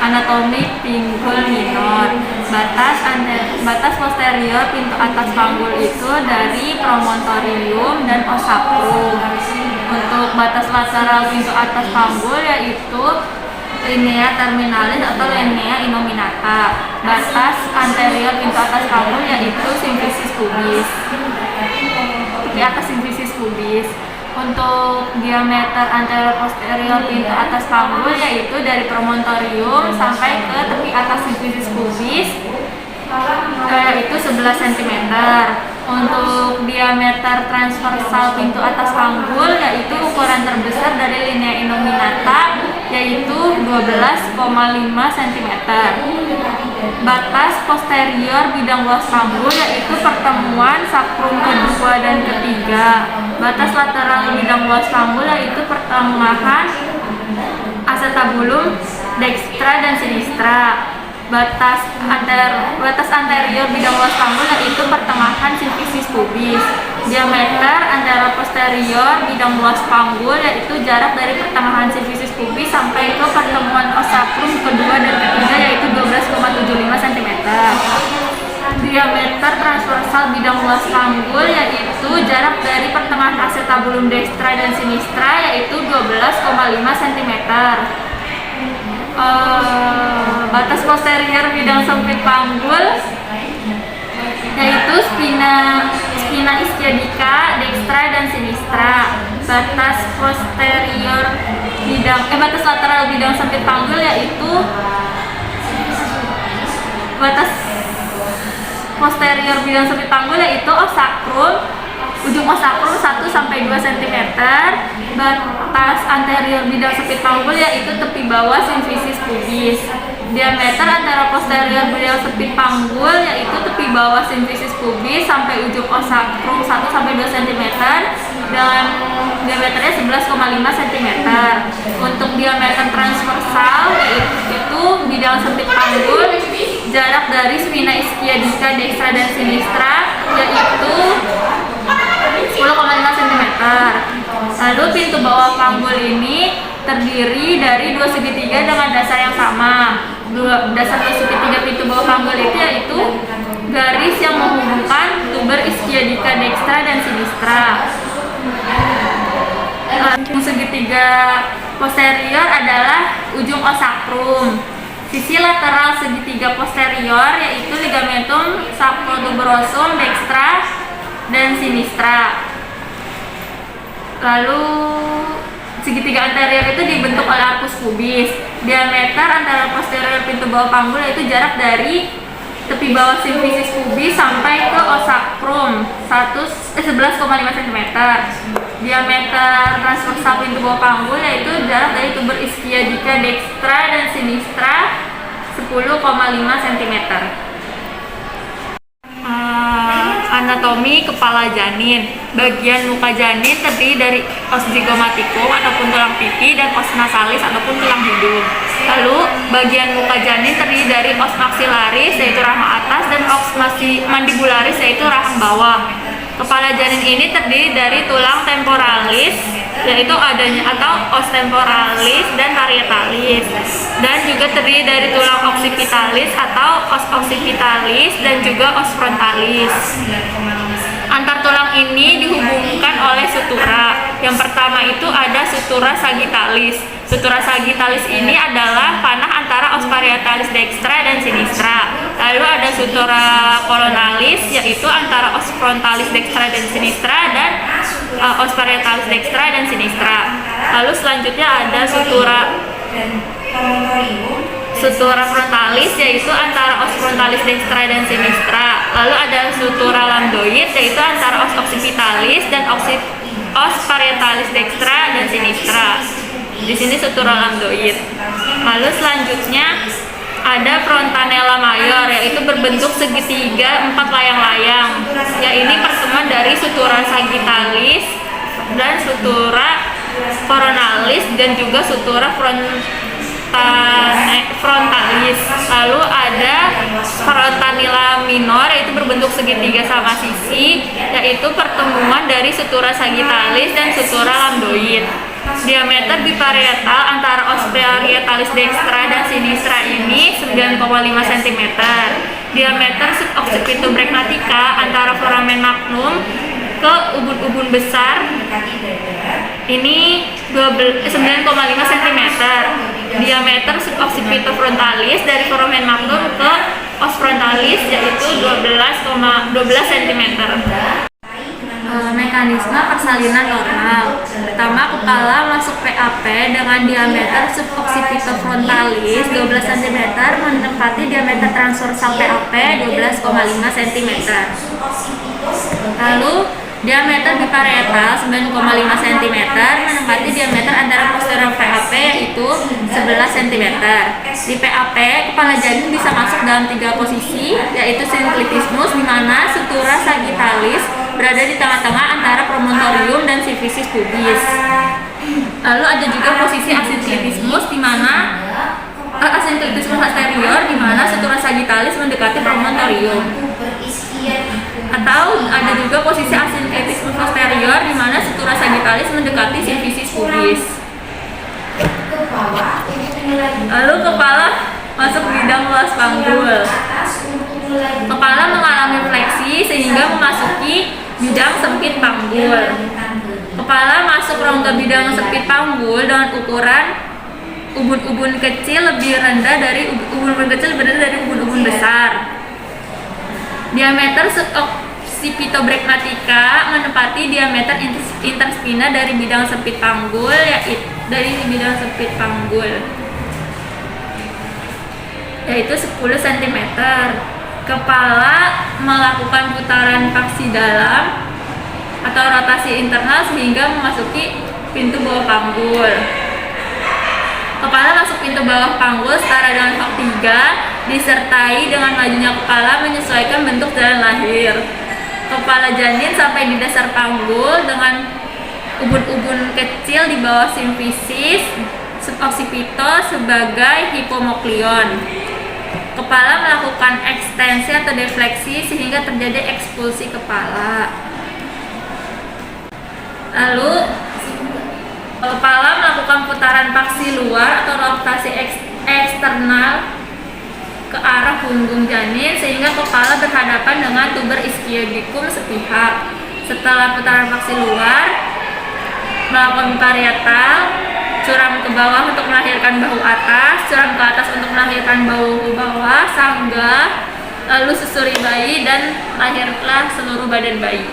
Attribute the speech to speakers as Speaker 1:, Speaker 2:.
Speaker 1: Anatomi pinggul minor. Batas posterior pintu atas panggul itu dari promontorium dan ossacrum. Untuk batas lateral pintu atas panggul yaitu linea terminalis atau linea innominata. Batas anterior pintu atas panggul yaitu symphysis pubis. Di atas symphysis pubis. Untuk diameter anterior posterior pintu atas panggul yaitu dari promontorium sampai ke tepi atas symphysis pubis yaitu 11 cm. Untuk diameter transversal pintu atas panggul yaitu ukuran terbesar dari linea innominata yaitu 12,5 cm. Batas posterior bidang luas panggul yaitu pertemuan sakrum kedua dan ketiga. Batas lateral bidang luas panggul yaitu pertengahan acetabulum dextra dan sinistra. Batas anterior bidang luas panggul yaitu pertengahan symphysis pubis. Diameter anterior posterior bidang luas panggul yaitu jarak dari pertengahan symphysis pubis sampai ke pertemuan ossacrum kedua dan ketiga yaitu 12,75 cm. Diameter transversal bidang luas panggul yaitu jarak dari pertengahan acetabulum dextra dan sinistra yaitu 12,5 cm. Batas posterior bidang sempit panggul yaitu spina ischiadica, dextra dan sinistra. Batas lateral bidang sempit panggul yaitu batas posterior bidang sempit panggul yaitu ossacrum, ujung ossacrum 1 sampai 2 cm. Batas anterior bidang sempit panggul yaitu tepi bawah symphysis pubis. Diameter anterior posterior bidang sempit panggul yaitu tepi bawah symphysis pubis sampai ujung ossacrum 1 sampai 2 cm dengan diameternya 11,5 cm. Untuk diameter transversal yaitu bidang sempit panggul jarak dari spina ischiadica, dextra dan sinistra yaitu 10,5 cm. Lalu pintu bawah panggul ini terdiri dari dua segitiga dengan dasar yang sama. Dasar dua segitiga pintu bawah panggul itu yaitu garis yang menghubungkan tuber ischiadica, dextra dan sinistra. Segitiga posterior adalah ujung ossacrum. Sisi lateral segitiga posterior yaitu ligamentum sacrotuberosum dextra dan sinistra. Lalu segitiga anterior itu dibentuk oleh arcus pubis. Diameter anterior posterior pintu bawah panggul yaitu jarak dari tepi bawah symphysis pubis sampai ke ossacrum 11,5 cm. Diameter transversal pintu bawah panggul yaitu jarak dari tuber ischiadica, dextra dan sinistra 10,5 cm. Anatomi kepala janin. Bagian muka janin terdiri dari os zygomaticum ataupun tulang pipi dan os nasalis ataupun tulang hidung. Lalu bagian muka janin terdiri dari os maxillaris yaitu rahang atas dan os mandibularis yaitu rahang bawah. Kepala janin ini terdiri dari tulang temporalis yaitu atau os temporalis dan parietalis, dan juga terdiri dari tulang occipitalis atau os occipitalis dan juga os frontalis. Antar tulang ini dihubungkan oleh sutura. Yang pertama itu ada sutura sagittalis. Sutura sagittalis ini adalah panah antara os parietalis dextra dan sinistra. Lalu ada sutura coronalis yaitu antara os frontalis dextra dan sinistra dan os parietalis dextra dan sinistra. Lalu selanjutnya ada sutura frontalis yaitu antara os frontalis dextra dan sinistra. Lalu ada sutura lambdoid yaitu antara os occipitalis dan os parietalis dextra dan sinistra. Di sini sutura lambdoid. Lalu selanjutnya ada frontanella mayor yaitu berbentuk segitiga 4 layang-layang. Ya, ini pertemuan dari sutura sagittalis dan sutura coronalis dan juga sutura frontalis. Lalu ada frontanella minor yaitu berbentuk segitiga sama sisi, yaitu pertemuan dari sutura sagittalis dan sutura lambdoid. Diameter biparietal antara os parietalis dextra dan sinistra ini 9,5 cm. Diameter suboccipitobregmatica antara foramen magnum ke ubun-ubun besar ini 9,5 cm. Diameter suboccipitofrontalis dari foramen magnum ke os frontalis yaitu 12 cm. Mekanisme persalinan normal. Pertama, kepala masuk PAP dengan diameter suboccipitofrontalis 12 cm menempati diameter transversal PAP 12,5 cm. Lalu diameter biparietal 9,5 cm menempati diameter antara posterior PAP yaitu 11 cm. Di PAP, kepala janin bisa masuk dalam 3 posisi yaitu synclitismus di mana sutura sagittalis berada di tengah-tengah antara promontorium dan sifisis pubis. Lalu ada juga posisi asinclitismus di mana asinclitismus posterior di mana sutura sagittalis mendekati promontorium. Atau ada juga posisi asinclitismus posterior di mana sutura sagittalis mendekati sifisis pubis. Lalu kepala masuk bidang luas panggul. Kepala mengalami fleksi sehingga memasuki bidang sempit panggul. Kepala masuk rongga bidang sempit panggul dengan ukuran ubun-ubun kecil lebih rendah dari ubun-ubun besar. Diameter suboccipitobregmatica menempati diameter interspina dari bidang sempit panggul yaitu 10 cm. Kepala melakukan putaran paksi dalam atau rotasi internal sehingga memasuki pintu bawah panggul. Kepala masuk pintu bawah panggul setara dengan fak 3 disertai dengan majunya kepala menyesuaikan bentuk jalan lahir. Kepala janin sampai di dasar panggul dengan ubun-ubun kecil di bawah simfisis suboccipito sebagai hipomoklion. Kepala melakukan ekstensi atau defleksi sehingga terjadi ekspulsi kepala. Lalu kepala melakukan putaran paksi luar atau rotasi eksternal ke arah punggung janin sehingga kepala berhadapan dengan tuber ischioidicum sepihak. Setelah putaran paksi luar, melakukan parietal, curam ke bawah untuk melahirkan bahu atas, curam ke atas untuk melahirkan bahu bawah, sanggah, lalu susuri bayi dan lahirlah seluruh badan bayi.